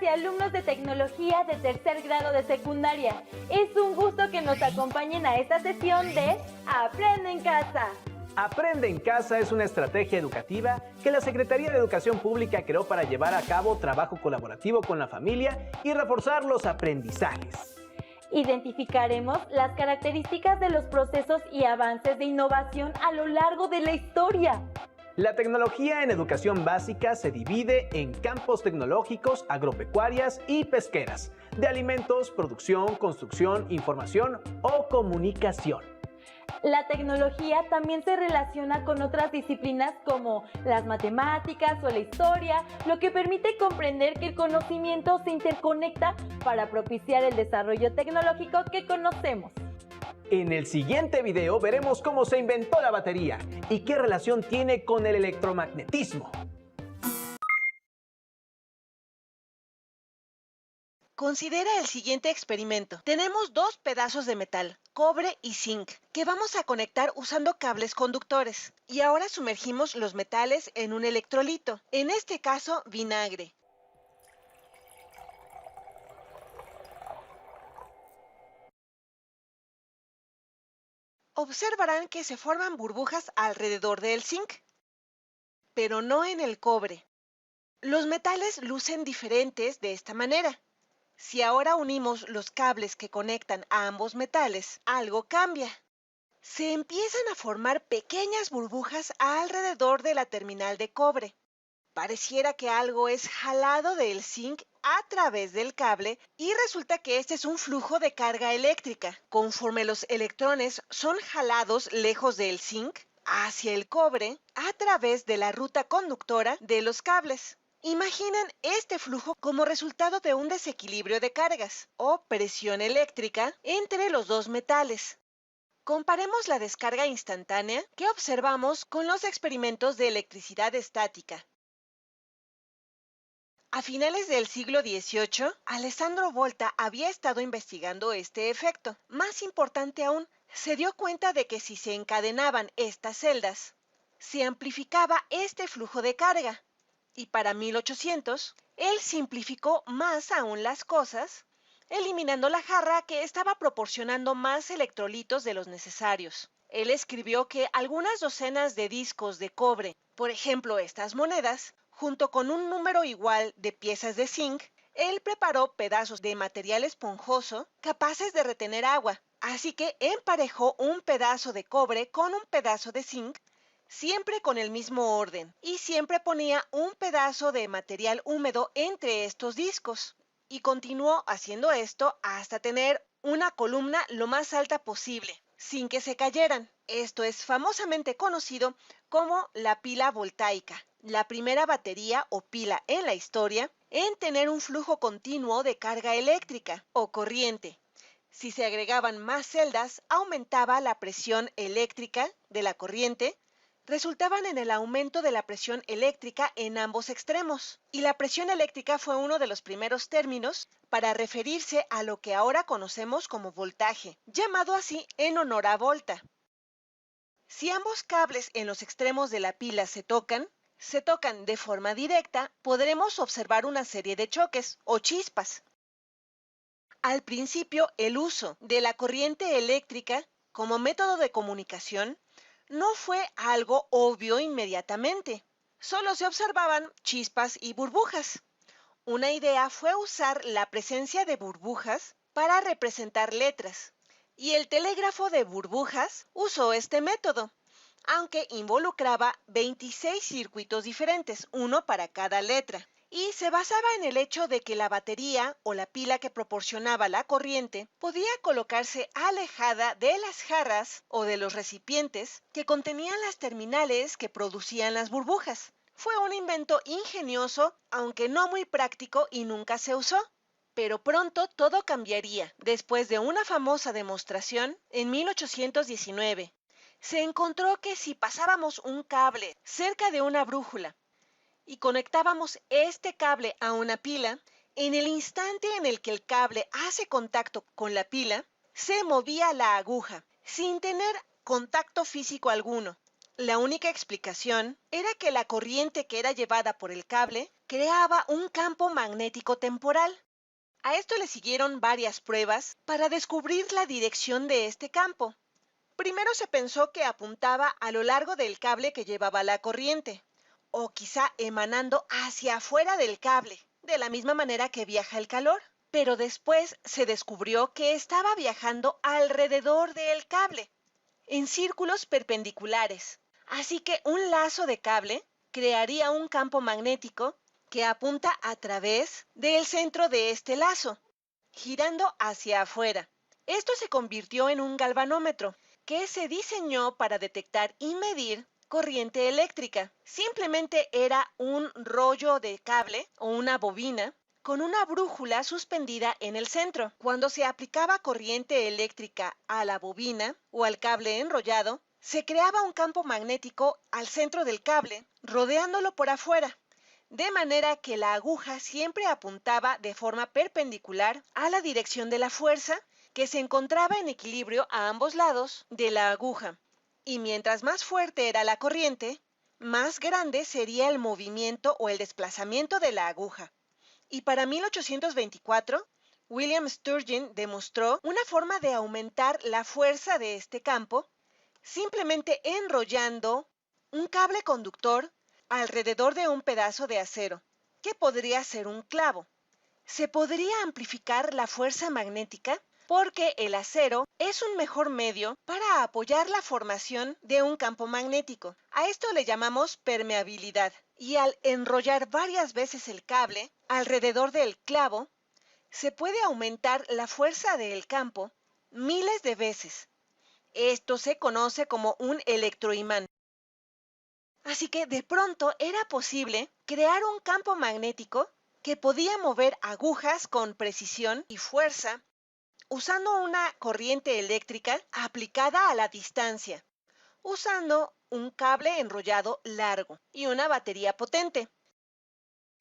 y alumnos de tecnología de tercer grado de secundaria. Es un gusto que nos acompañen a esta sesión de Aprende en Casa. Aprende en Casa es una estrategia educativa que la Secretaría de Educación Pública creó para llevar a cabo trabajo colaborativo con la familia y reforzar los aprendizajes. Identificaremos las características de los procesos y avances de innovación a lo largo de la historia. La tecnología en educación básica se divide en campos tecnológicos, agropecuarias y pesqueras, de alimentos, producción, construcción, información o comunicación. La tecnología también se relaciona con otras disciplinas como las matemáticas o la historia, lo que permite comprender que el conocimiento se interconecta para propiciar el desarrollo tecnológico que conocemos. En el siguiente video veremos cómo se inventó la batería y qué relación tiene con el electromagnetismo. Considera el siguiente experimento. Tenemos dos pedazos de metal, cobre y zinc, que vamos a conectar usando cables conductores. Y ahora sumergimos los metales en un electrolito, en este caso vinagre. Observarán que se forman burbujas alrededor del zinc, pero no en el cobre. Los metales lucen diferentes de esta manera. Si ahora unimos los cables que conectan a ambos metales, algo cambia. Se empiezan a formar pequeñas burbujas alrededor de la terminal de cobre. Pareciera que algo es jalado del zinc a través del cable y resulta que este es un flujo de carga eléctrica. Conforme los electrones son jalados lejos del zinc hacia el cobre a través de la ruta conductora de los cables. Imaginen este flujo como resultado de un desequilibrio de cargas o presión eléctrica entre los dos metales. Comparemos la descarga instantánea que observamos con los experimentos de electricidad estática. A finales del siglo XVIII, Alessandro Volta había estado investigando este efecto. Más importante aún, se dio cuenta de que si se encadenaban estas celdas, se amplificaba este flujo de carga. Y para 1800, él simplificó más aún las cosas, eliminando la jarra que estaba proporcionando más electrolitos de los necesarios. Él escribió que algunas docenas de discos de cobre, por ejemplo estas monedas, junto con un número igual de piezas de zinc, él preparó pedazos de material esponjoso capaces de retener agua. Así que emparejó un pedazo de cobre con un pedazo de zinc, siempre con el mismo orden, y siempre ponía un pedazo de material húmedo entre estos discos. Y continuó haciendo esto hasta tener una columna lo más alta posible, sin que se cayeran. Esto es famosamente conocido como la pila voltaica, la primera batería o pila en la historia en tener un flujo continuo de carga eléctrica o corriente. Si se agregaban más celdas, aumentaba la presión eléctrica de la corriente, resultaban en el aumento de la presión eléctrica en ambos extremos. Y la presión eléctrica fue uno de los primeros términos para referirse a lo que ahora conocemos como voltaje, llamado así en honor a Volta. Si ambos cables en los extremos de la pila se tocan de forma directa, podremos observar una serie de choques o chispas. Al principio, el uso de la corriente eléctrica como método de comunicación no fue algo obvio inmediatamente. Solo se observaban chispas y burbujas. Una idea fue usar la presencia de burbujas para representar letras, y el telégrafo de burbujas usó este método, aunque involucraba 26 circuitos diferentes, uno para cada letra, y se basaba en el hecho de que la batería o la pila que proporcionaba la corriente podía colocarse alejada de las jarras o de los recipientes que contenían las terminales que producían las burbujas. Fue un invento ingenioso, aunque no muy práctico y nunca se usó. Pero pronto todo cambiaría. Después de una famosa demostración, en 1819, se encontró que si pasábamos un cable cerca de una brújula y conectábamos este cable a una pila, en el instante en el que el cable hace contacto con la pila, se movía la aguja, sin tener contacto físico alguno. La única explicación era que la corriente que era llevada por el cable creaba un campo magnético temporal. A esto le siguieron varias pruebas para descubrir la dirección de este campo. Primero se pensó que apuntaba a lo largo del cable que llevaba la corriente, o quizá emanando hacia afuera del cable, de la misma manera que viaja el calor. Pero después se descubrió que estaba viajando alrededor del cable, en círculos perpendiculares. Así que un lazo de cable crearía un campo magnético que apunta a través del centro de este lazo, girando hacia afuera. Esto se convirtió en un galvanómetro, que se diseñó para detectar y medir corriente eléctrica. Simplemente era un rollo de cable o una bobina con una brújula suspendida en el centro. Cuando se aplicaba corriente eléctrica a la bobina o al cable enrollado, se creaba un campo magnético al centro del cable, rodeándolo por afuera, de manera que la aguja siempre apuntaba de forma perpendicular a la dirección de la fuerza, que se encontraba en equilibrio a ambos lados de la aguja. Y mientras más fuerte era la corriente, más grande sería el movimiento o el desplazamiento de la aguja. Y para 1824, William Sturgeon demostró una forma de aumentar la fuerza de este campo simplemente enrollando un cable conductor alrededor de un pedazo de acero, que podría ser un clavo. Se podría amplificar la fuerza magnética porque el acero es un mejor medio para apoyar la formación de un campo magnético. A esto le llamamos permeabilidad. Y al enrollar varias veces el cable alrededor del clavo, se puede aumentar la fuerza del campo miles de veces. Esto se conoce como un electroimán. Así que de pronto era posible crear un campo magnético que podía mover agujas con precisión y fuerza usando una corriente eléctrica aplicada a la distancia, usando un cable enrollado largo y una batería potente.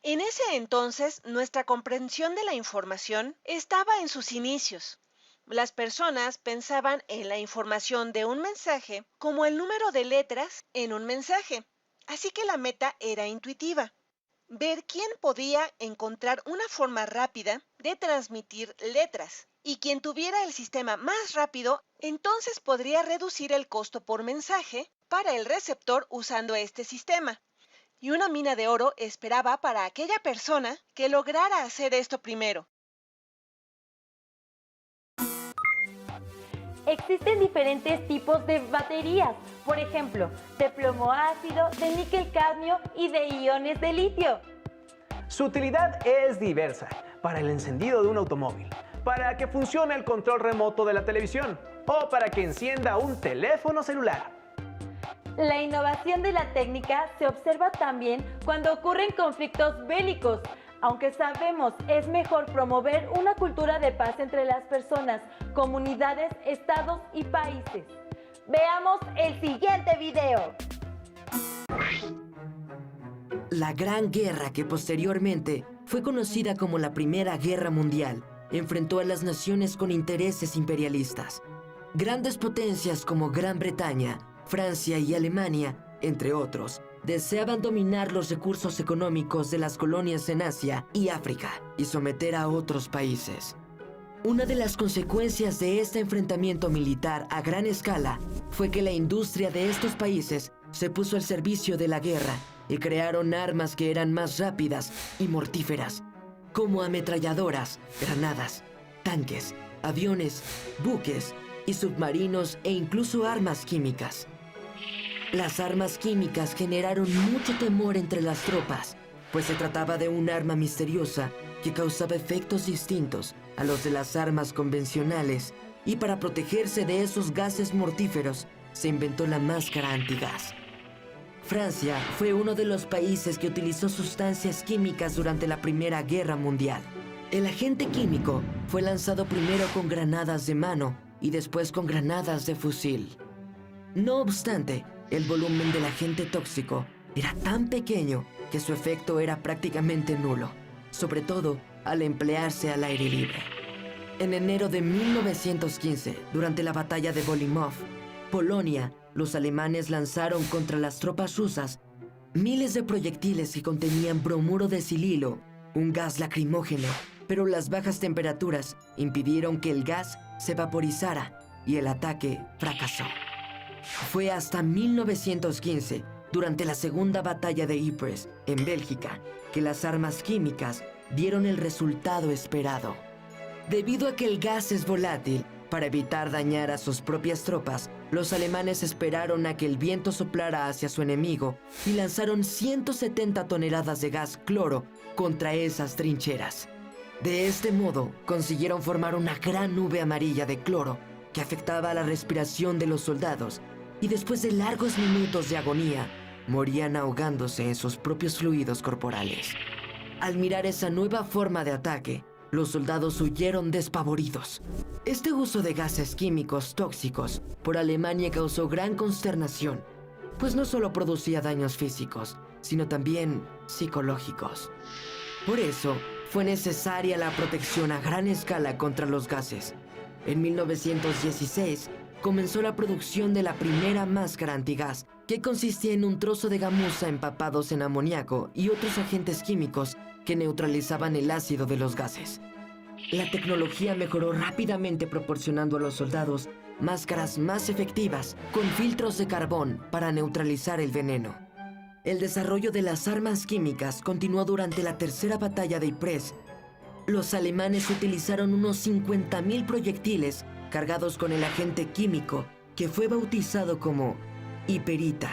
En ese entonces, nuestra comprensión de la información estaba en sus inicios. Las personas pensaban en la información de un mensaje como el número de letras en un mensaje, así que la meta era intuitiva: ver quién podía encontrar una forma rápida de transmitir letras, y quien tuviera el sistema más rápido, entonces podría reducir el costo por mensaje para el receptor usando este sistema. Y una mina de oro esperaba para aquella persona que lograra hacer esto primero. Existen diferentes tipos de baterías, por ejemplo, de plomo ácido, de níquel cadmio y de iones de litio. Su utilidad es diversa: para el encendido de un automóvil, para que funcione el control remoto de la televisión o para que encienda un teléfono celular. La innovación de la técnica se observa también cuando ocurren conflictos bélicos. Aunque sabemos es mejor promover una cultura de paz entre las personas, comunidades, estados y países. Veamos el siguiente video. La Gran Guerra, que posteriormente fue conocida como la Primera Guerra Mundial, enfrentó a las naciones con intereses imperialistas. Grandes potencias como Gran Bretaña, Francia y Alemania, entre otros, deseaban dominar los recursos económicos de las colonias en Asia y África y someter a otros países. Una de las consecuencias de este enfrentamiento militar a gran escala fue que la industria de estos países se puso al servicio de la guerra y crearon armas que eran más rápidas y mortíferas, como ametralladoras, granadas, tanques, aviones, buques y submarinos e incluso armas químicas. Las armas químicas generaron mucho temor entre las tropas, pues se trataba de un arma misteriosa que causaba efectos distintos a los de las armas convencionales, y para protegerse de esos gases mortíferos se inventó la máscara antigás. Francia fue uno de los países que utilizó sustancias químicas durante la Primera Guerra Mundial. El agente químico fue lanzado primero con granadas de mano y después con granadas de fusil. No obstante, el volumen del agente tóxico era tan pequeño que su efecto era prácticamente nulo, sobre todo al emplearse al aire libre. En enero de 1915, durante la batalla de Bolimov, Polonia, los alemanes lanzaron contra las tropas rusas miles de proyectiles que contenían bromuro de sililo, un gas lacrimógeno, pero las bajas temperaturas impidieron que el gas se vaporizara y el ataque fracasó. Fue hasta 1915, durante la Segunda Batalla de Ypres, en Bélgica, que las armas químicas dieron el resultado esperado. Debido a que el gas es volátil, para evitar dañar a sus propias tropas, los alemanes esperaron a que el viento soplara hacia su enemigo y lanzaron 170 toneladas de gas cloro contra esas trincheras. De este modo, consiguieron formar una gran nube amarilla de cloro que afectaba a la respiración de los soldados, y después de largos minutos de agonía, morían ahogándose en sus propios fluidos corporales. Al mirar esa nueva forma de ataque, los soldados huyeron despavoridos. Este uso de gases químicos tóxicos por Alemania causó gran consternación, pues no solo producía daños físicos, sino también psicológicos. Por eso, fue necesaria la protección a gran escala contra los gases. En 1916, comenzó la producción de la primera máscara antigás, que consistía en un trozo de gamuza empapados en amoníaco y otros agentes químicos que neutralizaban el ácido de los gases. La tecnología mejoró rápidamente, proporcionando a los soldados máscaras más efectivas con filtros de carbón para neutralizar el veneno. El desarrollo de las armas químicas continuó durante la Tercera Batalla de Ypres. Los alemanes utilizaron unos 50.000 proyectiles cargados con el agente químico que fue bautizado como hiperita.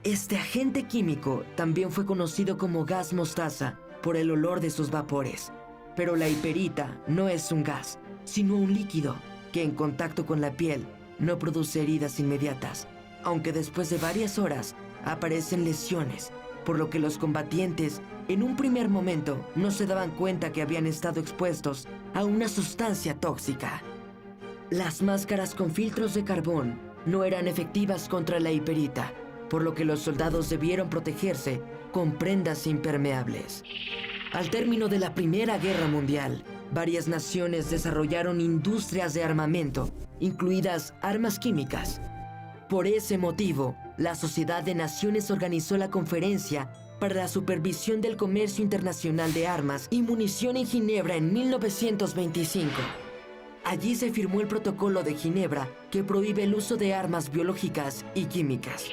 Este agente químico también fue conocido como gas mostaza por el olor de sus vapores. Pero la hiperita no es un gas, sino un líquido que en contacto con la piel no produce heridas inmediatas, aunque después de varias horas aparecen lesiones, por lo que los combatientes en un primer momento no se daban cuenta que habían estado expuestos a una sustancia tóxica. Las máscaras con filtros de carbón no eran efectivas contra la hiperita, por lo que los soldados debieron protegerse con prendas impermeables. Al término de la Primera Guerra Mundial, varias naciones desarrollaron industrias de armamento, incluidas armas químicas. Por ese motivo, la Sociedad de Naciones organizó la Conferencia para la Supervisión del Comercio Internacional de Armas y Munición en Ginebra en 1925. Allí se firmó el Protocolo de Ginebra, que prohíbe el uso de armas biológicas y químicas.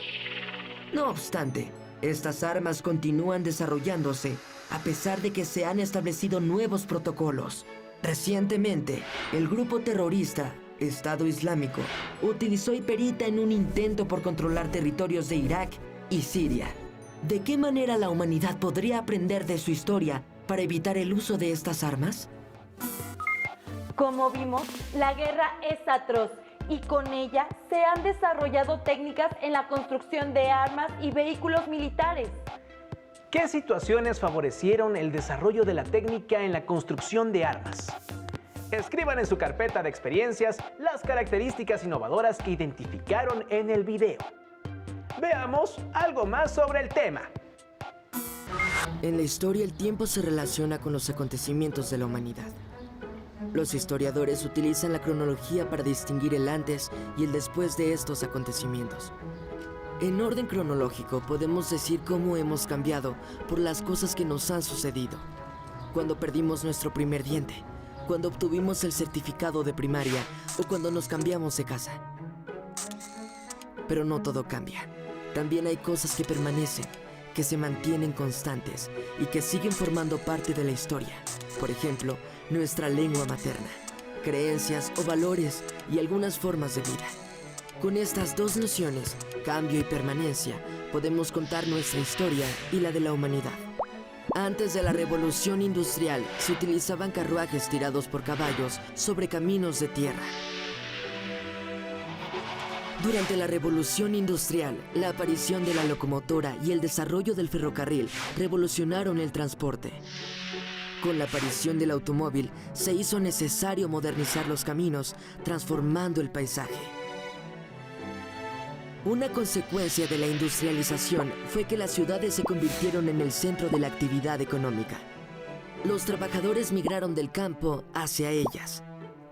No obstante, estas armas continúan desarrollándose a pesar de que se han establecido nuevos protocolos. Recientemente, el grupo terrorista Estado Islámico utilizó hiperita en un intento por controlar territorios de Irak y Siria. ¿De qué manera la humanidad podría aprender de su historia para evitar el uso de estas armas? Como vimos, la guerra es atroz y con ella se han desarrollado técnicas en la construcción de armas y vehículos militares. ¿Qué situaciones favorecieron el desarrollo de la técnica en la construcción de armas? Escriban en su carpeta de experiencias las características innovadoras que identificaron en el video. Veamos algo más sobre el tema. En la historia, el tiempo se relaciona con los acontecimientos de la humanidad. Los historiadores utilizan la cronología para distinguir el antes y el después de estos acontecimientos. En orden cronológico, podemos decir cómo hemos cambiado por las cosas que nos han sucedido. Cuando perdimos nuestro primer diente, cuando obtuvimos el certificado de primaria o cuando nos cambiamos de casa. Pero no todo cambia. También hay cosas que permanecen, que se mantienen constantes y que siguen formando parte de la historia. Por ejemplo, nuestra lengua materna, creencias o valores y algunas formas de vida. Con estas dos nociones, cambio y permanencia, podemos contar nuestra historia y la de la humanidad. Antes de la Revolución Industrial, se utilizaban carruajes tirados por caballos sobre caminos de tierra. Durante la Revolución Industrial, la aparición de la locomotora y el desarrollo del ferrocarril revolucionaron el transporte. Con la aparición del automóvil, se hizo necesario modernizar los caminos, transformando el paisaje. Una consecuencia de la industrialización fue que las ciudades se convirtieron en el centro de la actividad económica. Los trabajadores migraron del campo hacia ellas.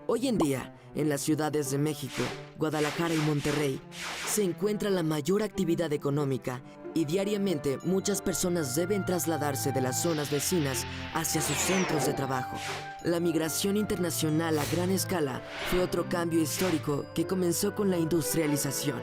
Hoy en día, En las ciudades de México, Guadalajara y Monterrey se encuentra la mayor actividad económica y diariamente muchas personas deben trasladarse de las zonas vecinas hacia sus centros de trabajo. La migración internacional a gran escala fue otro cambio histórico que comenzó con la industrialización.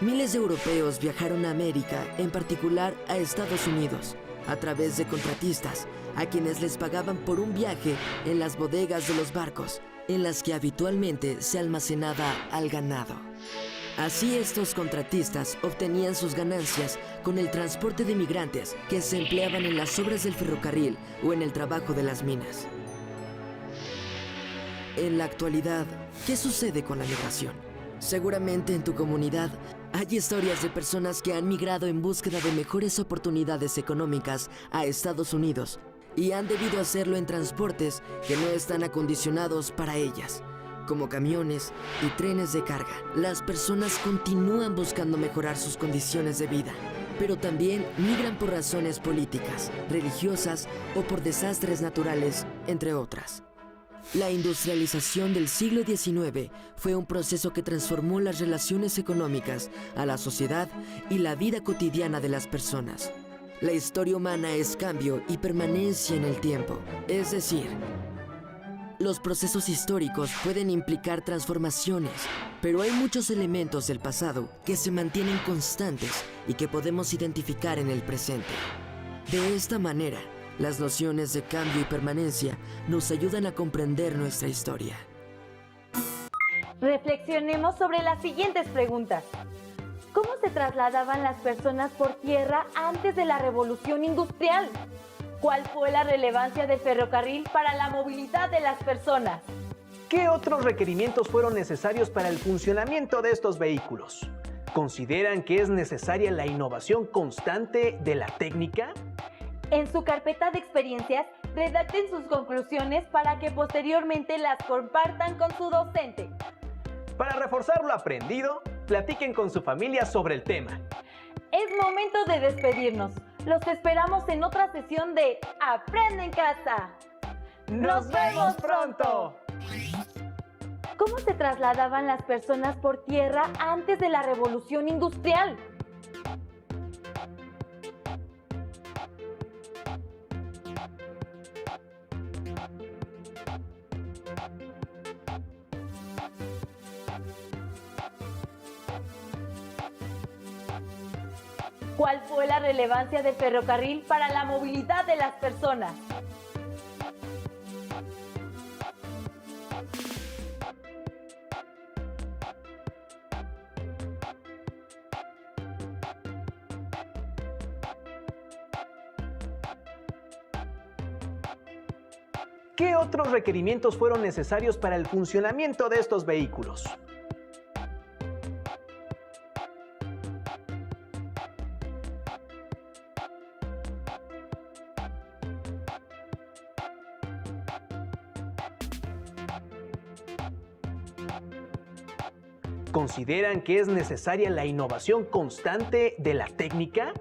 Miles de europeos viajaron a América, en particular a Estados Unidos, a través de contratistas, a quienes les pagaban por un viaje en las bodegas de los barcos, en las que habitualmente se almacenaba al ganado. Así estos contratistas obtenían sus ganancias con el transporte de migrantes que se empleaban en las obras del ferrocarril o en el trabajo de las minas. En la actualidad, ¿qué sucede con la migración? Seguramente en tu comunidad hay historias de personas que han migrado en búsqueda de mejores oportunidades económicas a Estados Unidos y han debido hacerlo en transportes que no están acondicionados para ellas, como camiones y trenes de carga. Las personas continúan buscando mejorar sus condiciones de vida, pero también migran por razones políticas, religiosas o por desastres naturales, entre otras. La industrialización del siglo XIX fue un proceso que transformó las relaciones económicas, a la sociedad y la vida cotidiana de las personas. La historia humana es cambio y permanencia en el tiempo, es decir, los procesos históricos pueden implicar transformaciones, pero hay muchos elementos del pasado que se mantienen constantes y que podemos identificar en el presente. De esta manera, las nociones de cambio y permanencia nos ayudan a comprender nuestra historia. Reflexionemos sobre las siguientes preguntas. ¿Cómo se trasladaban las personas por tierra antes de la Revolución Industrial? ¿Cuál fue la relevancia del ferrocarril para la movilidad de las personas? ¿Qué otros requerimientos fueron necesarios para el funcionamiento de estos vehículos? ¿Consideran que es necesaria la innovación constante de la técnica? En su carpeta de experiencias, redacten sus conclusiones para que posteriormente las compartan con su docente. Para reforzar lo aprendido, platiquen con su familia sobre el tema. Es momento de despedirnos. Los esperamos en otra sesión de Aprende en Casa. ¡Nos vemos pronto! ¿Cómo se trasladaban las personas por tierra antes de la Revolución Industrial? ¿Cuál fue la relevancia del ferrocarril para la movilidad de las personas? ¿Qué otros requerimientos fueron necesarios para el funcionamiento de estos vehículos? ¿Consideran que es necesaria la innovación constante de la técnica?